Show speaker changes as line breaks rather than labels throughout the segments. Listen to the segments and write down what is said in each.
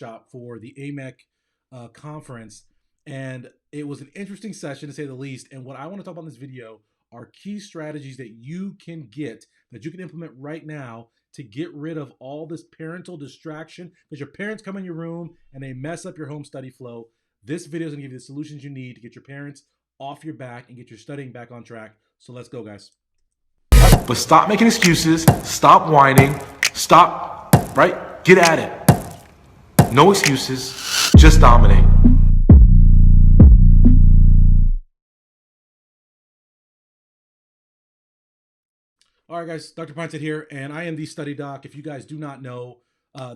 workshop for the AMEC conference, and it was an interesting session to say the least. And what I want to talk about in this video are key strategies that you can get, that you can implement right now to get rid of all this parental distraction, because your parents come in your room and they mess up your home study flow. This video is gonna give you the solutions you need to get your parents off your back and get your studying back on track. So let's go, guys.
But stop making excuses, stop whining, stop, right? Get at it. No excuses, just dominate.
All right, guys, Dr. Pinesett here, and I am the Study Doc. If you guys do not know,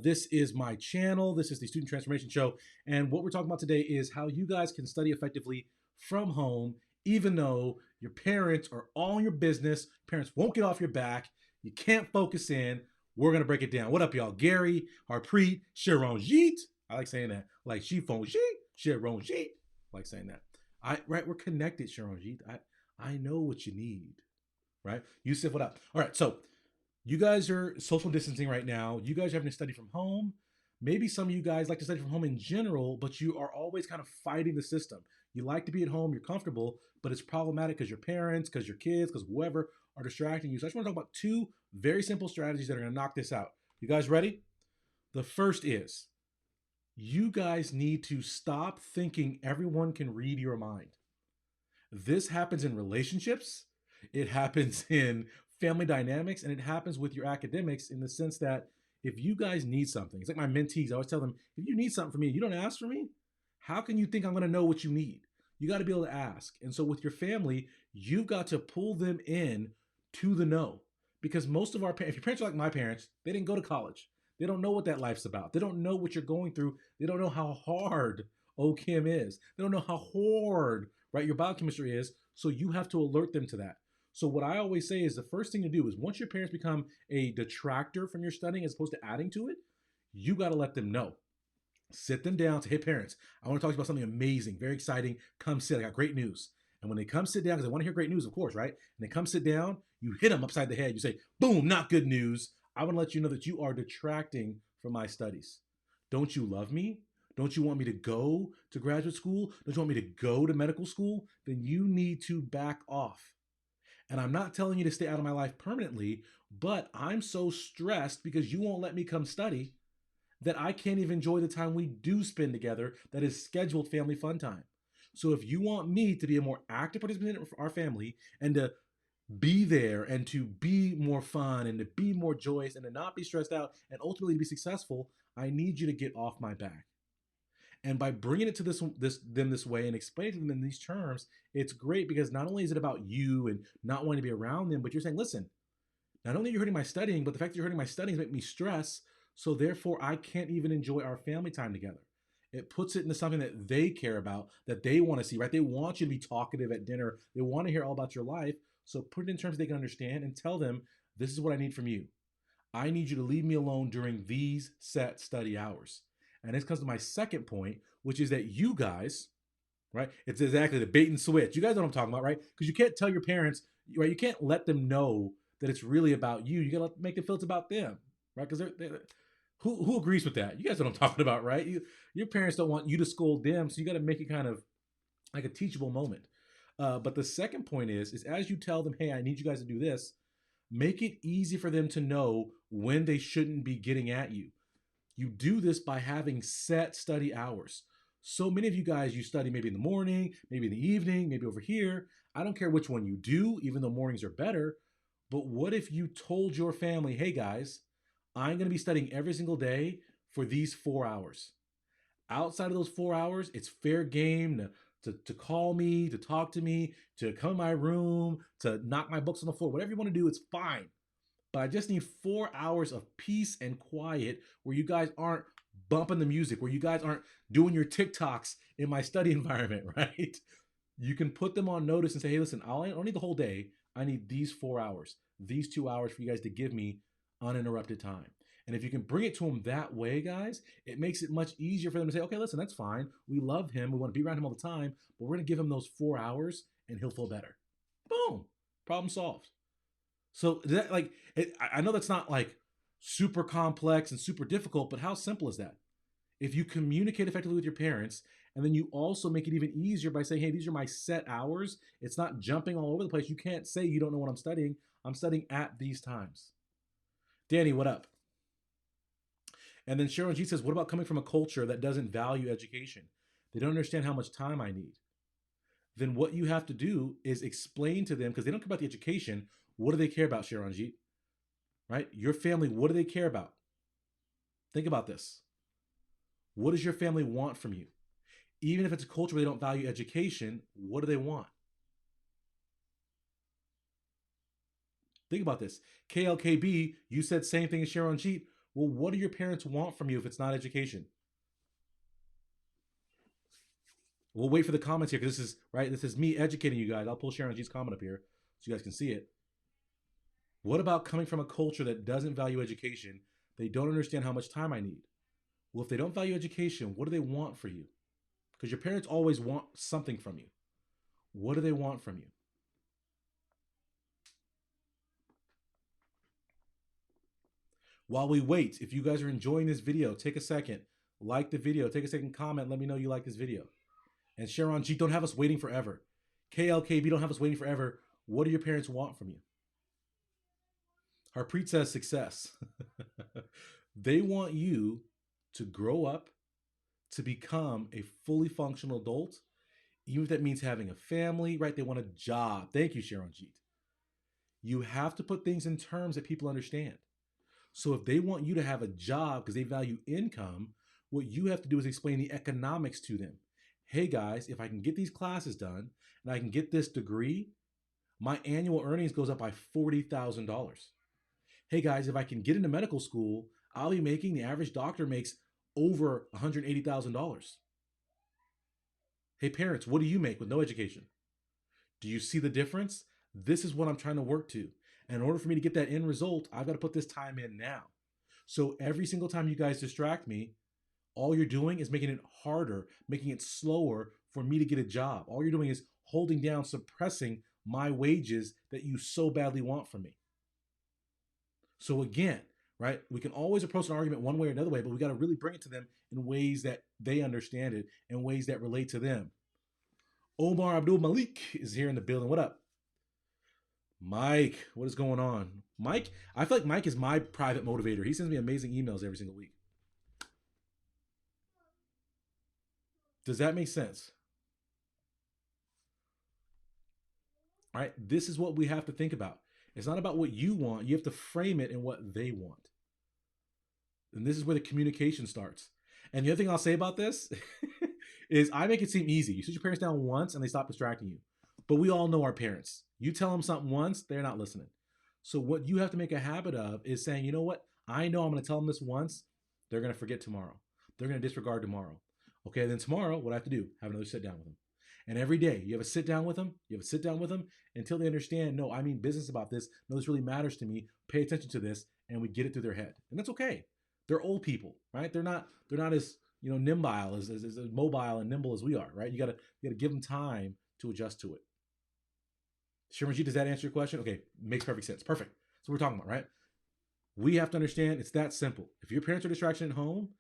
this is my channel. This is the Student Transformation Show, and what we're talking about today is how you guys can study effectively from home, even though your parents are all in your business. Parents won't get off your back. You can't focus in. We're gonna break it down. What up, y'all? Gary, Harpreet, Sharonjeet. I like saying that. Like Sharonjeet. I like saying that. Right, we're connected, Sharonjeet. I know what you need. Right? Yusuf, what up? All right, so you guys are social distancing right now. You guys are having to study from home. Maybe some of you guys like to study from home in general, but you are always kind of fighting the system. You like to be at home, you're comfortable, but it's problematic because your parents, because your kids, because whoever are distracting you. So I just want to talk about two very simple strategies that are going to knock this out. You guys ready? The first is you guys need to stop thinking everyone can read your mind. This happens in relationships. It happens in family dynamics, and it happens with your academics in the sense that if you guys need something, it's like my mentees, I always tell them, if you need something from me, you don't ask for me, how can you think I'm gonna know what you need? You gotta be able to ask. And so with your family, you've got to pull them in to the know. Because most of our parents, if your parents are like my parents, they didn't go to college. They don't know what that life's about. They don't know what you're going through. They don't know how hard OChem is. They don't know how hard, right, your biochemistry is. So you have to alert them to that. So what I always say is the first thing to do is once your parents become a detractor from your studying as opposed to adding to it, you got to let them know. Sit them down, say, hey parents, I want to talk to you about something amazing, very exciting. Come sit, I got great news. And when they come sit down, because they want to hear great news, of course, right? And they come sit down, you hit them upside the head. You say, boom, not good news. I want to let you know that you are detracting from my studies. Don't you love me? Don't you want me to go to graduate school? Don't you want me to go to medical school? Then you need to back off. And I'm not telling you to stay out of my life permanently, but I'm so stressed because you won't let me come study that I can't even enjoy the time we do spend together that is scheduled family fun time. So if you want me to be a more active participant in our family and to be there and to be more fun and to be more joyous and to not be stressed out and ultimately be successful, I need you to get off my back. And by bringing it to them this way and explaining to them in these terms, it's great because not only is it about you and not wanting to be around them, but you're saying, listen, not only are you hurting my studying, but the fact that you're hurting my studying is making me stress. So therefore, I can't even enjoy our family time together. It puts it into something that they care about, that they want to see, right? They want you to be talkative at dinner. They want to hear all about your life. So put it in terms they can understand and tell them, this is what I need from you. I need you to leave me alone during these set study hours. And this comes to my second point, which is that you guys, right? It's exactly the bait and switch. You guys know what I'm talking about, right? Because you can't tell your parents, right? You can't let them know that it's really about you. You gotta make them feel it's about them, right? Because who agrees with that? You guys know what I'm talking about, right? Your parents don't want you to scold them, so you got to make it kind of like a teachable moment. But the second point is as you tell them, hey, I need you guys to do this, make it easy for them to know when they shouldn't be getting at you. You do this by having set study hours. So many of you guys, you study maybe in the morning, maybe in the evening, maybe over here. I don't care which one you do, even though mornings are better. But what if you told your family, hey guys, I'm going to be studying every single day for these 4 hours. Outside of those 4 hours, it's fair game to call me, to talk to me, to come in my room, to knock my books on the floor. Whatever you want to do, it's fine. But I just need 4 hours of peace and quiet where you guys aren't bumping the music, where you guys aren't doing your TikToks in my study environment, right? You can put them on notice and say, hey, listen, I don't need the whole day. I need these 4 hours, these 2 hours for you guys to give me uninterrupted time. And if you can bring it to them that way, guys, it makes it much easier for them to say, okay, listen, that's fine. We love him. We want to be around him all the time, but we're going to give him those 4 hours and he'll feel better. Boom. Problem solved. So that, I know that's not like super complex and super difficult, but how simple is that? If you communicate effectively with your parents, and then you also make it even easier by saying, hey, these are my set hours. It's not jumping all over the place. You can't say you don't know what I'm studying. I'm studying at these times. Danny, what up? And then Sharon G says, what about coming from a culture that doesn't value education? They don't understand how much time I need. Then what you have to do is explain to them, because they don't care about the education. What do they care about, Sharon G? Right? Your family, what do they care about? Think about this. What does your family want from you? Even if it's a culture where they don't value education, what do they want? Think about this. KLKB, you said same thing as Sharon G. Well, what do your parents want from you if it's not education? We'll wait for the comments here because this is me educating you guys. I'll pull Sharon G's comment up here so you guys can see it. What about coming from a culture that doesn't value education? They don't understand how much time I need. Well, if they don't value education, what do they want for you? Because your parents always want something from you. What do they want from you? While we wait, if you guys are enjoying this video, take a second, like the video, take a second, comment, let me know you like this video. And Sharon G, don't have us waiting forever. KLKB, don't have us waiting forever. What do your parents want from you? Harpreet says success. They want you to grow up, to become a fully functional adult, even if that means having a family, right? They want a job. Thank you, Sharon G. You have to put things in terms that people understand. So if they want you to have a job because they value income, what you have to do is explain the economics to them. Hey guys, if I can get these classes done and I can get this degree, my annual earnings goes up by $40,000. Hey guys, if I can get into medical school, I'll be making, the average doctor makes over $180,000. Hey parents, what do you make with no education? Do you see the difference? This is what I'm trying to work to. And in order for me to get that end result, I've got to put this time in now. So every single time you guys distract me, all you're doing is making it harder, making it slower for me to get a job. All you're doing is holding down, suppressing my wages that you so badly want from me. So again, right, we can always approach an argument one way or another way, but we got to really bring it to them in ways that they understand it, in ways that relate to them. Omar Abdul Malik is here in the building. What up? Mike, what is going on? Mike, I feel like Mike is my private motivator. He sends me amazing emails every single week. Does that make sense? All right, this is what we have to think about. It's not about what you want. You have to frame it in what they want. And this is where the communication starts. And the other thing I'll say about this is I make it seem easy. You sit your parents down once and they stop distracting you. But we all know our parents. You tell them something once, they're not listening. So what you have to make a habit of is saying, you know what? I know I'm going to tell them this once. They're going to forget tomorrow. They're going to disregard tomorrow. Okay, then tomorrow, what I have to do? Have another sit down with them. And every day, you have a sit down with them. You have a sit down with them until they understand, no, I mean business about this. No, this really matters to me. Pay attention to this. And we get it through their head. And that's okay. They're old people, right? They're not as, nimble, as mobile and nimble as we are, right? You gotta give them time to adjust to it. Shirmaji, does that answer your question? Okay, makes perfect sense. Perfect. That's what we're talking about, right? We have to understand it's that simple. If your parents are a distraction at home,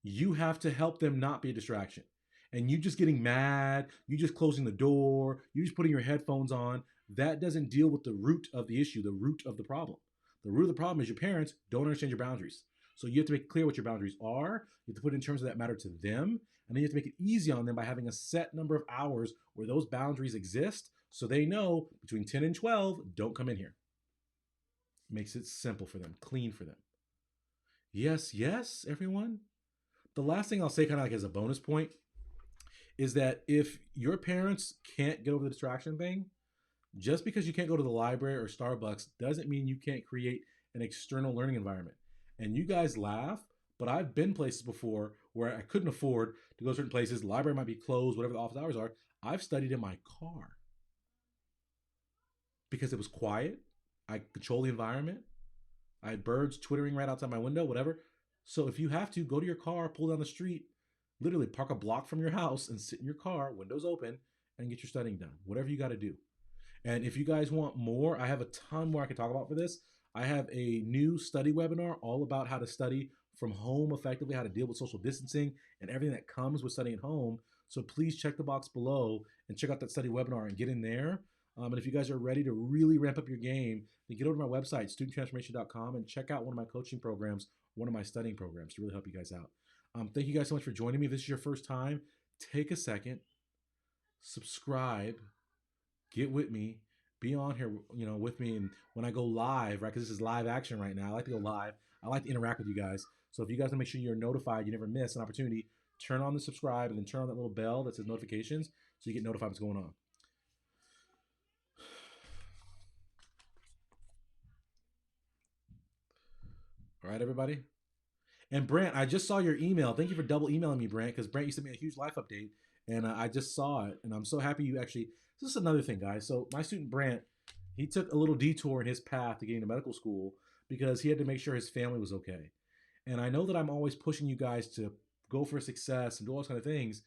you have to help them not be a distraction. And you just getting mad, you just closing the door, you just putting your headphones on, that doesn't deal with the root of the issue, the root of the problem. The root of the problem is your parents don't understand your boundaries. So you have to make clear what your boundaries are. You have to put it in terms of that matter to them. And then you have to make it easy on them by having a set number of hours where those boundaries exist so they know between 10 and 12, don't come in here. Makes it simple for them, clean for them. Yes, everyone. The last thing I'll say kind of like as a bonus point is that if your parents can't get over the distraction thing, just because you can't go to the library or Starbucks doesn't mean you can't create an external learning environment. And you guys laugh, but I've been places before where I couldn't afford to go to certain places. The library might be closed, whatever the office hours are. I've studied in my car because it was quiet. I control the environment. I had birds twittering right outside my window, whatever. So if you have to, go to your car, pull down the street, literally park a block from your house and sit in your car, windows open, and get your studying done. Whatever you got to do. And if you guys want more, I have a ton more I can talk about for this. I have a new study webinar all about how to study from home effectively, how to deal with social distancing and everything that comes with studying at home. So please check the box below and check out that study webinar and get in there. And if you guys are ready to really ramp up your game, then get over to my website, studenttransformation.com, and check out one of my coaching programs, one of my studying programs to really help you guys out. Thank you guys so much for joining me. If this is your first time, take a second, subscribe, get with me, be on here, with me. And when I go live, right, because this is live action right now, I like to go live. I like to interact with you guys. So if you guys want to make sure you're notified, you never miss an opportunity, turn on the subscribe and then turn on that little bell that says notifications so you get notified what's going on. All right, everybody. And Brant, I just saw your email. Thank you for double emailing me, Brant, because Brant, you sent me a huge life update, and I just saw it, and I'm so happy you actually. This is another thing, guys. So my student Brant, he took a little detour in his path to getting to medical school because he had to make sure his family was okay. And I know that I'm always pushing you guys to go for success and do all those kind of things,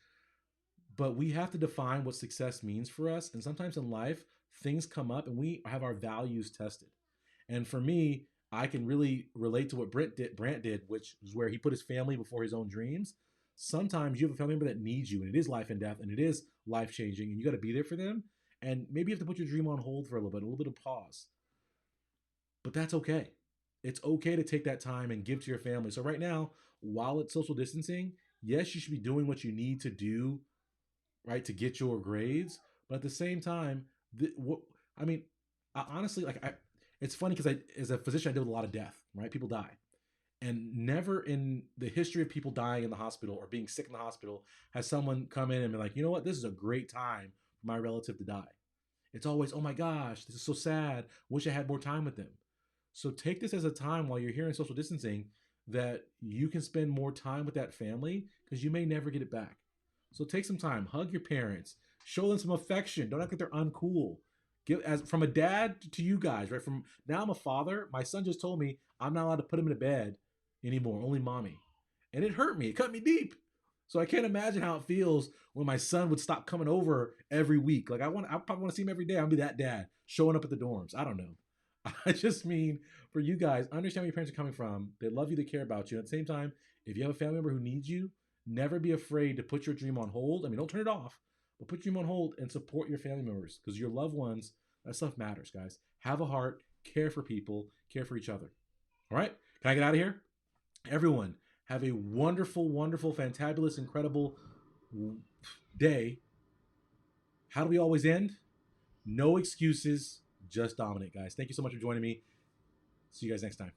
but we have to define what success means for us. And sometimes in life, things come up and we have our values tested. And for me, I can really relate to what Brant did, which is where he put his family before his own dreams. Sometimes you have a family member that needs you, and it is life and death, and it is life changing, and you got to be there for them. And maybe you have to put your dream on hold for a little bit of pause. But that's okay. It's okay to take that time and give to your family. So right now, while it's social distancing, yes, you should be doing what you need to do, right, to get your grades. But at the same time, honestly, it's funny because as a physician, I deal with a lot of death, right? People die. And never in the history of people dying in the hospital or being sick in the hospital has someone come in and be like, you know what, this is a great time for my relative to die. It's always, oh my gosh, this is so sad. Wish I had more time with them. So take this as a time while you're here in social distancing that you can spend more time with that family because you may never get it back. So take some time, hug your parents, show them some affection. Don't act like they're uncool. From a dad to you guys, right? From now I'm a father. My son just told me I'm not allowed to put him in a bed anymore, only mommy. And it hurt me. It cut me deep. So I can't imagine how it feels when my son would stop coming over every week. Like I probably want to see him every day. I'll be that dad showing up at the dorms. I don't know. I just mean for you guys, understand where your parents are coming from. They love you. They care about you. At the same time, if you have a family member who needs you, never be afraid to put your dream on hold. I mean, don't turn it off, but put your dream on hold and support your family members because your loved ones, that stuff matters, guys. Have a heart, care for people, care for each other. All right? Can I get out of here? Everyone, have a wonderful, wonderful, fantabulous, incredible day. How do we always end? No excuses, just dominate, guys. Thank you so much for joining me. See you guys next time.